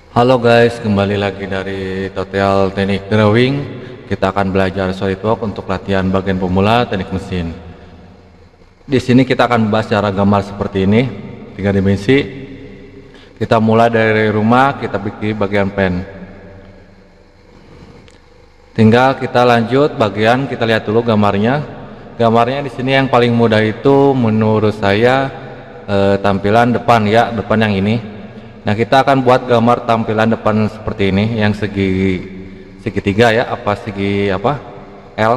Halo guys, kembali lagi dari Total Teknik Drawing. Kita akan belajar SolidWorks untuk latihan bagian pemula teknik mesin. Di sini kita akan membahas cara gambar seperti ini, 3 dimensi. Kita mulai dari rumah, kita bikin bagian pen. Tinggal kita lanjut bagian, kita lihat dulu gambarnya. Gambarnya di sini yang paling mudah itu menurut saya tampilan depan ya, depan yang ini. Nah, kita akan buat gambar tampilan depan seperti ini, yang segitiga ya, segi L,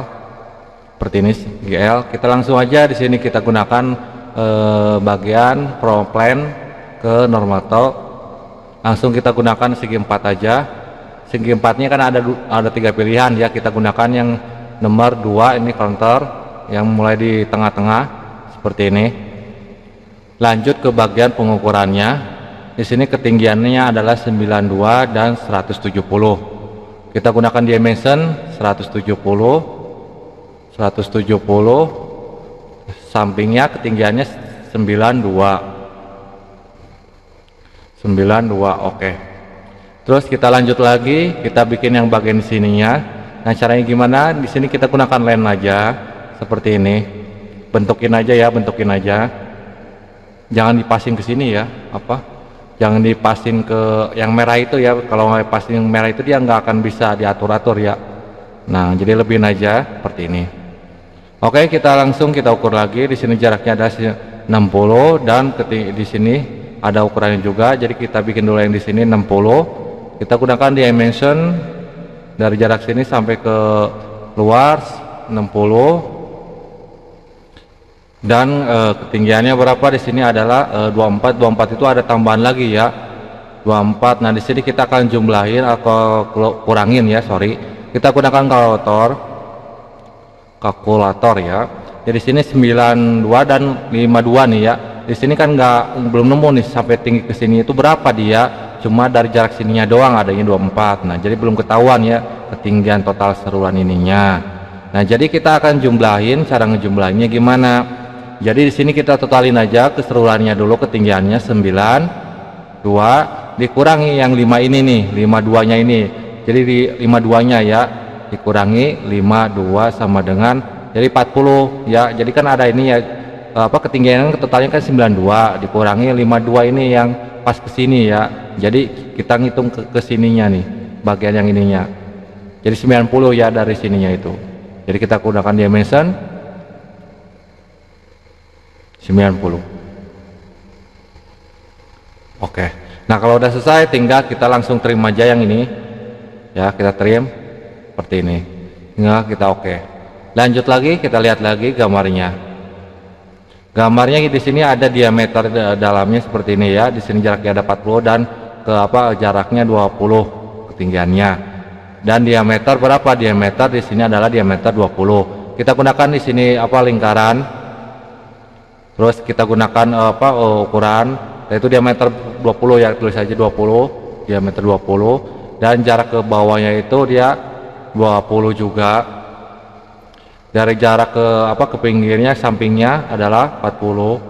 seperti ini segi L. Kita langsung aja di sini kita gunakan bagian from plane ke normal top. Langsung kita gunakan segi 4 aja. Segi 4-nya kan ada 3 pilihan ya. Kita gunakan yang nomor 2 ini counter, yang mulai di tengah-tengah seperti ini. Lanjut ke bagian pengukurannya. Di sini ketinggiannya adalah 92 dan 170. Kita gunakan dimension 170, sampingnya ketinggiannya 92, oke. Terus kita lanjut lagi, kita bikin yang bagian sininya. Nah, caranya gimana? Di sini kita gunakan line aja, seperti ini. Bentukin aja. Jangan dipasing ke sini ya, jangan dipasin ke yang merah itu ya. Kalau nggak pasin yang merah itu dia nggak akan bisa diatur-atur ya. Nah, jadi lebihin aja seperti ini. Oke, kita ukur lagi. Di sini jaraknya ada 60 dan di sini ada ukurannya juga. Jadi kita bikin dulu yang di sini 60. Kita gunakan dimension dari jarak sini sampai ke luar 60. Dan ketinggiannya berapa di sini adalah 24 itu ada tambahan lagi ya, 24. Nah, di sini kita akan jumlahin atau kurangin ya, kita gunakan kalkulator ya. Jadi sini 92 dan 52 nih ya. Di sini kan belum nemu nih sampai tinggi ke sini itu berapa dia, cuma dari jarak sininya doang adanya 24. Nah, jadi belum ketahuan ya ketinggian total seruan ininya. Nah, jadi kita akan jumlahin. Cara ngejumlahinnya gimana? Jadi di sini kita totalin aja keseruannya dulu, ketinggiannya 92 dikurangi yang 5 ini nih, 52-nya ini. Jadi di 52-nya ya dikurangi 52 sama dengan jadi 40 ya. Jadi kan ada ini ya, ketinggian totalnya kan 92 dikurangi 52 ini yang pas ke sini ya. Jadi kita ngitung ke sininya nih, bagian yang ininya. Jadi 90 ya dari sininya itu. Jadi kita gunakan dimension 90. Oke. Nah, kalau udah selesai tinggal kita langsung trim aja yang ini. Ya, kita trim seperti ini. Tinggal kita oke. Lanjut lagi, kita lihat lagi gambarnya. Gambarnya di sini ada diameter dalamnya seperti ini ya. Di sini jaraknya ada 40 dan jaraknya 20 ketinggiannya. Dan diameter berapa? Diameter di sini adalah diameter 20. Kita gunakan di sini lingkaran. Terus kita gunakan ukuran, yaitu diameter 20 ya, tulis aja 20, diameter 20, dan jarak ke bawahnya itu dia 20 juga. Dari jarak ke pinggirnya, sampingnya adalah 40.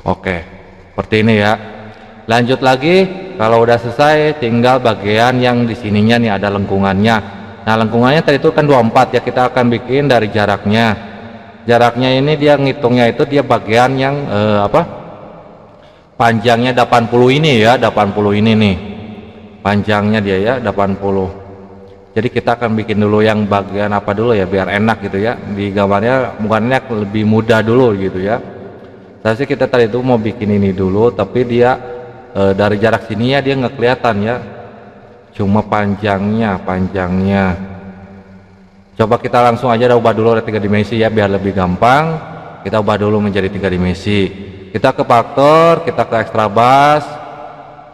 Oke, seperti ini ya. Lanjut lagi, kalau udah selesai tinggal bagian yang di sininya nih ada lengkungannya. Nah, lengkungannya tadi itu kan 24 ya, kita akan bikin dari jaraknya. Jaraknya ini dia ngitungnya itu dia bagian yang panjangnya 80 ini ya, 80 ini nih panjangnya dia ya, 80. Jadi kita akan bikin dulu yang bagian dulu ya, biar enak gitu ya, di gambarnya bukannya lebih mudah dulu gitu ya. Saya kita tadi itu mau bikin ini dulu, tapi dia dari jarak sini ya dia nggak kelihatan ya, cuma panjangnya. Coba kita langsung aja ubah dulu ada 3 dimensi ya, biar lebih gampang. Kita ubah dulu menjadi 3 dimensi. Kita ke faktor, kita ke extra bus.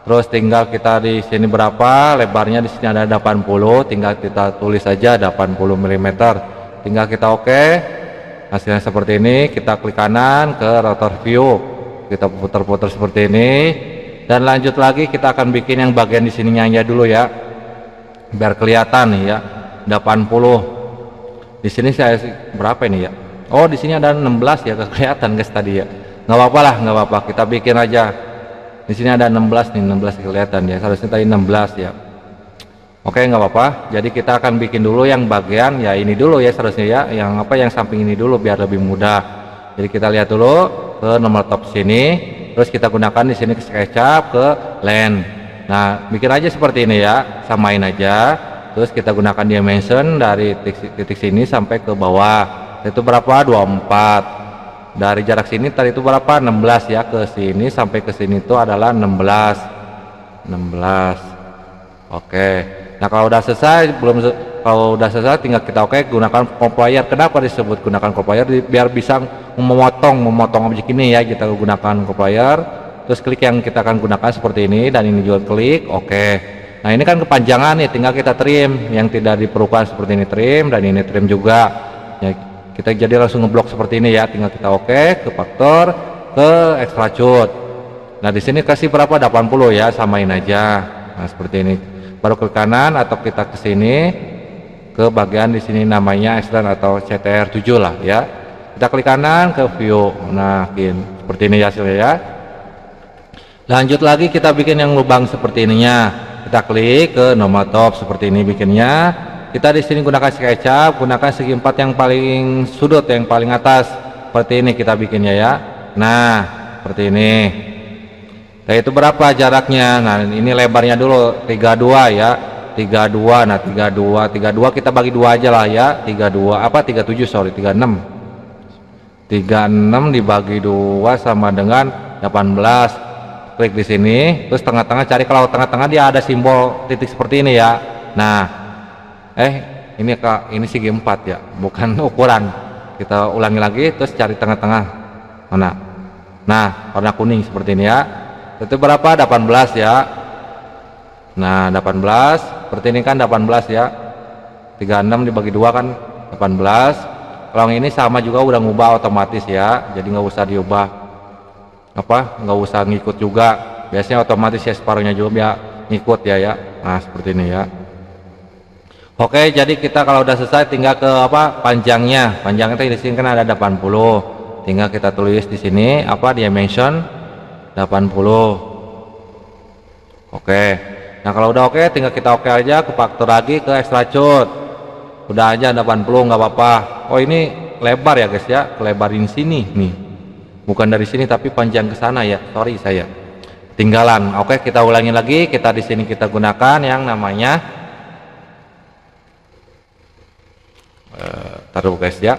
Terus tinggal kita di sini berapa, lebarnya di sini ada 80, tinggal kita tulis aja 80 mm. Tinggal kita oke. Hasilnya seperti ini, kita klik kanan ke rotor view. Kita putar-putar seperti ini. Dan lanjut lagi kita akan bikin yang bagian di sininya aja dulu ya. Biar kelihatan nih ya, 80. Di sini saya berapa ini ya? Oh, di sini ada 16 ya, kelihatan guys tadi ya. Nggak apa-apa, kita bikin aja Di sini ada 16 nih, 16 kelihatan ya, harusnya tadi 16 ya. Oke, nggak apa-apa. Jadi kita akan bikin dulu yang bagian ya ini dulu ya seharusnya ya, yang apa yang samping ini dulu biar lebih mudah. Jadi kita lihat dulu ke nomor top sini, terus kita gunakan di sini ke SketchUp ke land. Nah, bikin aja seperti ini ya, samain aja. Terus kita gunakan dimension dari titik sini sampai ke bawah. Itu berapa? 24. Dari jarak sini tadi itu berapa? 16 ya, ke sini sampai ke sini itu adalah 16. Oke. Nah, kalau udah selesai kalau udah selesai tinggal kita gunakan compiler. Kenapa disebut gunakan compiler? Biar bisa memotong objek ini ya, kita gunakan compiler. Terus klik yang kita akan gunakan seperti ini, dan ini juga klik oke. Nah, ini kan kepanjangan nih, tinggal kita trim yang tidak diperlukan seperti ini, trim, dan ini trim juga ya. Kita jadi langsung ngeblok seperti ini ya, tinggal kita ke faktor, ke extrude. Nah, di sini kasih berapa? 80 ya, samain aja. Nah, seperti ini. Baru ke kanan atau kita ke sini ke bagian di sini namanya extrude atau CTR7 lah ya. Kita klik kanan ke view. Nah, seperti ini hasilnya ya. Lanjut lagi kita bikin yang lubang seperti ininya. Kita klik ke nomor top seperti ini bikinnya. Kita di sini gunakan SketchUp, gunakan segi 4 yang paling sudut, yang paling atas. Seperti ini kita bikinnya ya. Nah, seperti ini. Nah, itu berapa jaraknya? Nah, ini lebarnya dulu 32 ya. 32. Nah, 32 kita bagi 2 aja lah ya. 37 sorry, 36. 36 dibagi 2 sama dengan 18. Klik di sini, terus tengah-tengah cari, kalau tengah-tengah dia ada simbol titik seperti ini ya. Nah, ini segi 4 ya, bukan ukuran. Kita ulangi lagi, terus cari tengah-tengah mana. Nah, warna kuning seperti ini ya. Itu berapa? 18 ya. Nah, 18 seperti ini kan 18 ya. 36 dibagi 2 kan 18. Kalau yang ini sama juga udah ngubah otomatis ya, jadi nggak usah diubah nggak usah ngikut juga. Biasanya otomatis ya, separuhnya juga biar ngikut ya. Nah, seperti ini ya. Oke, jadi kita kalau udah selesai tinggal ke panjangnya. Panjangnya di sini kan ada 80. Tinggal kita tulis di sini dimension 80. Oke. Nah, kalau udah oke tinggal kita aja ke faktor lagi ke extrude. Udah aja 80 nggak apa-apa. Oh, ini lebar ya guys ya, kelebarin sini nih. Bukan dari sini tapi panjang ke sana ya. Sorry saya. Tinggalan. Oke, kita ulangi lagi. Kita di sini kita gunakan yang namanya taruh guys ya,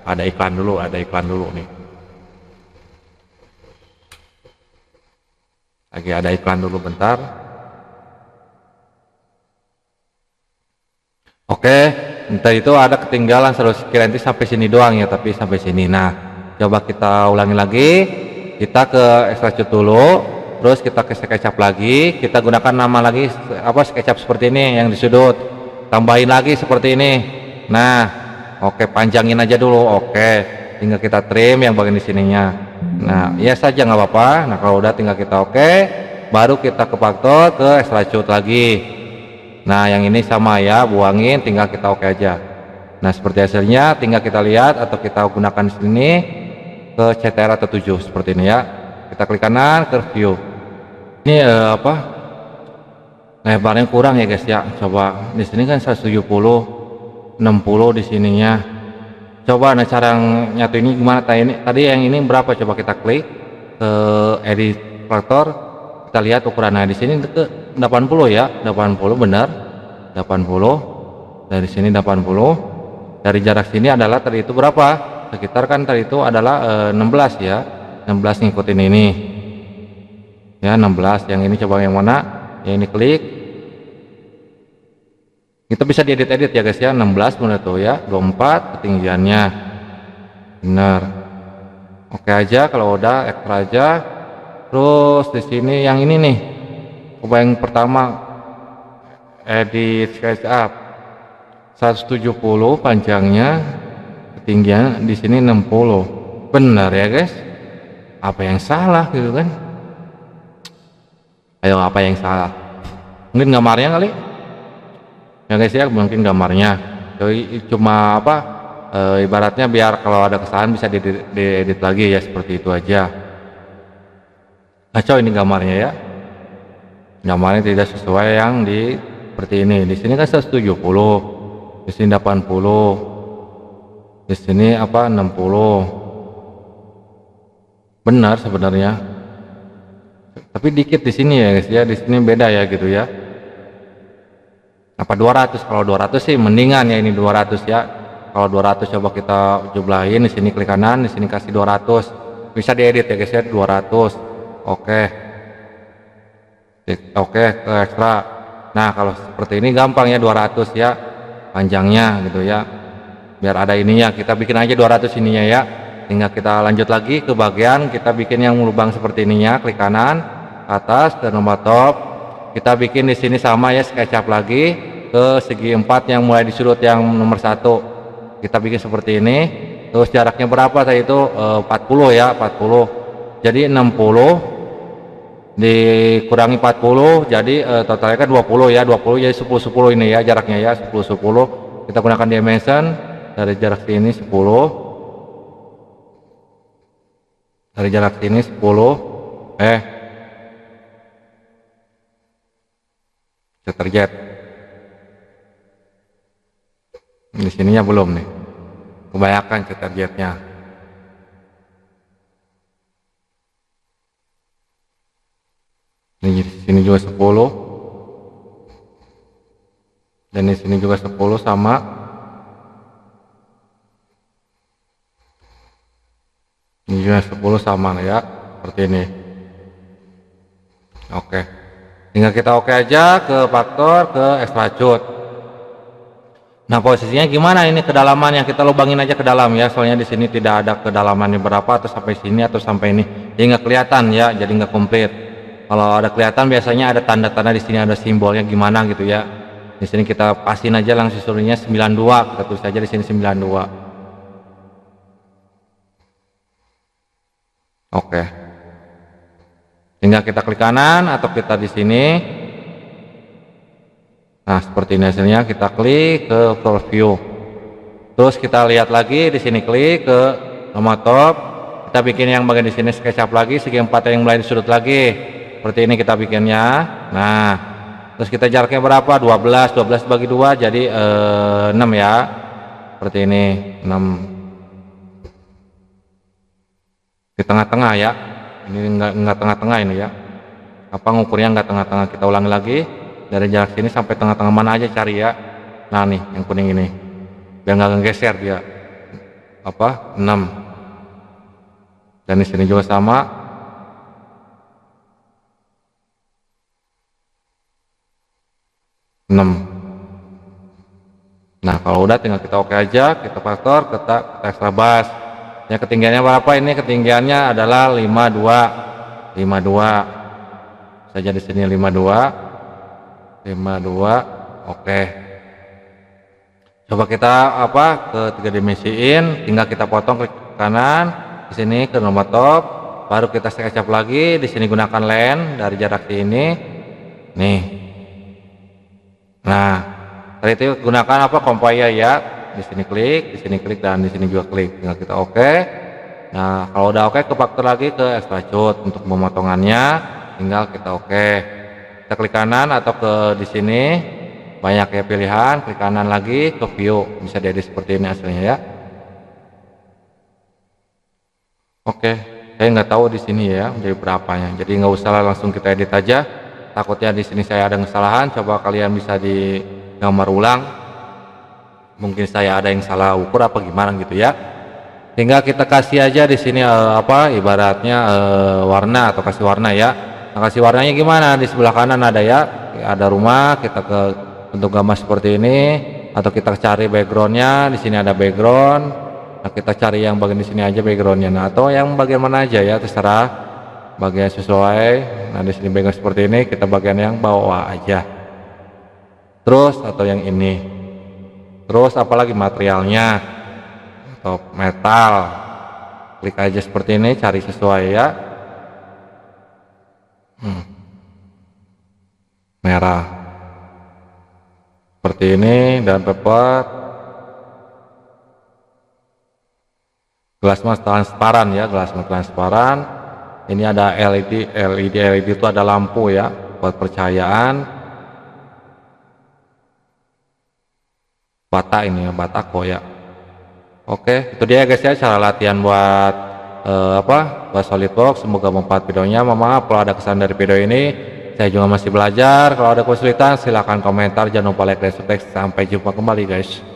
ada iklan dulu nih, lagi ada iklan dulu bentar. Oke, entar itu ada ketinggalan, kira nanti sampai sini doang ya, tapi sampai sini. Nah, coba kita ulangi lagi, kita ke extrude dulu, terus kita ke SketchUp lagi, kita gunakan nama lagi SketchUp seperti ini yang di sudut, tambahin lagi seperti ini. Nah, oke, panjangin aja dulu. Oke, tinggal kita trim yang bagian di sininya. Nah, ya saja nggak apa-apa. Nah, kalau udah tinggal kita baru kita ke faktor, ke extrude lagi. Nah, yang ini sama ya, buangin, tinggal kita aja. Nah, seperti hasilnya tinggal kita lihat atau kita gunakan sini ke CTR atau 7 seperti ini ya. Kita klik kanan ke view. Ini lebarnya kurang ya guys ya. Coba di sini kan 170. 60 di sininya. Coba cara nyatu ini gimana? Tadi yang ini berapa? Coba kita klik ke edit faktor, kita lihat ukurannya di sini ke 80 ya. 80 benar. 80. Dari sini 80. Dari jarak sini adalah tadi itu berapa? Sekitar kan tadi itu adalah 16 ya. 16 ngikutin ini. Ya, 16. Yang ini coba yang mana? Yang ini klik. Kita bisa diedit-edit ya guys ya. 16 benar tuh ya, 24 ketinggiannya benar. Oke aja, kalau udah ekstra aja. Terus di sini yang ini nih, coba yang pertama edit SketchUp 170 panjangnya, ketinggian di sini 60. Benar ya guys? Apa yang salah gitu kan? Ayo, apa yang salah? Mungkin gambarnya kali ya guys ya, mungkin gambarnya cuma ibaratnya biar kalau ada kesalahan bisa diedit lagi ya, seperti itu aja. kacau ini gambarnya ya, gambarnya tidak sesuai yang di seperti ini. Di sini kan 170, di sini 80, di sini apa 60. Benar sebenarnya, tapi dikit di sini ya guys ya, di sini beda ya gitu ya. Apa 200? Kalau 200 sih mendingan ya, ini 200 ya. Kalau 200 coba kita jumlahin, di sini klik kanan, di sini kasih 200. Bisa diedit ya guys ya, 200. Oke. Oke, ke ekstra. Nah, kalau seperti ini gampang ya, 200 ya panjangnya gitu ya. Biar ada ininya, kita bikin aja 200 ininya ya. Tinggal kita lanjut lagi ke bagian kita bikin yang lubang seperti ininya, klik kanan atas ke nomor top. Kita bikin di sini sama ya, SketchUp lagi ke segi 4 yang mulai di sudut yang nomor 1. Kita bikin seperti ini. Terus jaraknya berapa tadi itu? 40 ya, 40. Jadi 60 dikurangi 40 jadi totalnya kan 20 ya, 20 jadi 10 10 ini ya jaraknya ya, 10 10. Kita gunakan dimension dari jarak sini 10, dari jarak sini 10 terjet di sininya belum nih, kebanyakan terjetnya. Di sini juga 10 dan di sini juga 10 sama. Ini juga 10 sama ya, seperti ini. Oke, tinggal kita oke aja ke faktor, ke extrude. Nah, posisinya gimana ini kedalaman yang kita lubangin aja ke dalam ya, soalnya di sini tidak ada kedalamannya berapa, atau sampai sini atau sampai ini, jadi nggak kelihatan ya, jadi nggak komplit. Kalau ada kelihatan biasanya ada tanda-tanda di sini, ada simbolnya gimana gitu ya. Di sini kita pasin aja langsung suruhnya 92, kita tulis aja di sini 92. Oke. Tinggal kita klik kanan atau kita di sini. Nah, seperti ini hasilnya, kita klik ke full view. Terus kita lihat lagi di sini, klik ke nomor top. Kita bikin yang bagian di sini SketchUp lagi, segi 4 yang mulai di sudut lagi. Seperti ini kita bikinnya. Nah, terus kita jaraknya berapa? 12 bagi 2 jadi 6 ya. Seperti ini, 6 di tengah-tengah ya. Ini enggak tengah-tengah ini ya. Apa ngukurnya enggak tengah-tengah? Kita ulangi lagi. Dari jarak sini sampai tengah-tengah mana aja cari ya. Nah, nih yang kuning ini. Biar enggak geser dia. Apa? 6. Dan di sini juga sama. 6. Nah, kalau udah tinggal kita oke aja, kita faktor, kita ekstra bas. Ya, ketinggiannya berapa ini? Ketinggiannya adalah 52. 52. Saja di sini 52. 52. Oke. Coba kita ke 3 dimensiin, tinggal kita potong klik kanan di sini ke nomor top, baru kita SketchUp lagi, di sini gunakan len dari jarak ini. Nih. Nah, tadi itu gunakan compile ya. Di sini klik, dan di sini juga klik. Tinggal kita oke. Nah, kalau udah oke, ke faktor lagi ke extrude untuk pemotongannya. Tinggal kita oke. Kita klik kanan atau ke di sini. Banyak ya pilihan. Klik kanan lagi ke view. Bisa jadi seperti ini hasilnya ya. Oke, saya nggak tahu di sini ya jadi berapanya. Jadi nggak usah langsung kita edit aja. Takutnya di sini saya ada kesalahan, coba kalian bisa di gambar ulang. Mungkin saya ada yang salah ukur apa gimana gitu ya. Tinggal kita kasih aja di sini ibaratnya warna atau kasih warna ya. Nah, kasih warnanya gimana? Di sebelah kanan ada ya, ada rumah, kita ke bentuk gambar seperti ini, atau kita cari backgroundnya. Di sini ada background. Nah, kita cari yang bagian di sini aja backgroundnya. Nah, atau yang bagian mana aja ya, terserah. Bagian sesuai. Nah, di sini bagian seperti ini, kita bagian yang bawah aja. Terus atau yang ini. Terus apalagi materialnya atau metal. Klik aja seperti ini, cari sesuai ya. Merah. Seperti ini, dan paper. Gelas mas transparan ya, gelas mas transparan. Ini ada LED itu ada lampu ya, buat percayaan. Bata ini ya, batako ya. Oke, itu dia guys ya cara latihan buat buat SolidWorks. Semoga bermanfaat videonya. Mohon maaf kalau ada kesalahan dari video ini. Saya juga masih belajar. Kalau ada kesulitan silahkan komentar. Jangan lupa like dan subscribe. Sampai jumpa kembali guys.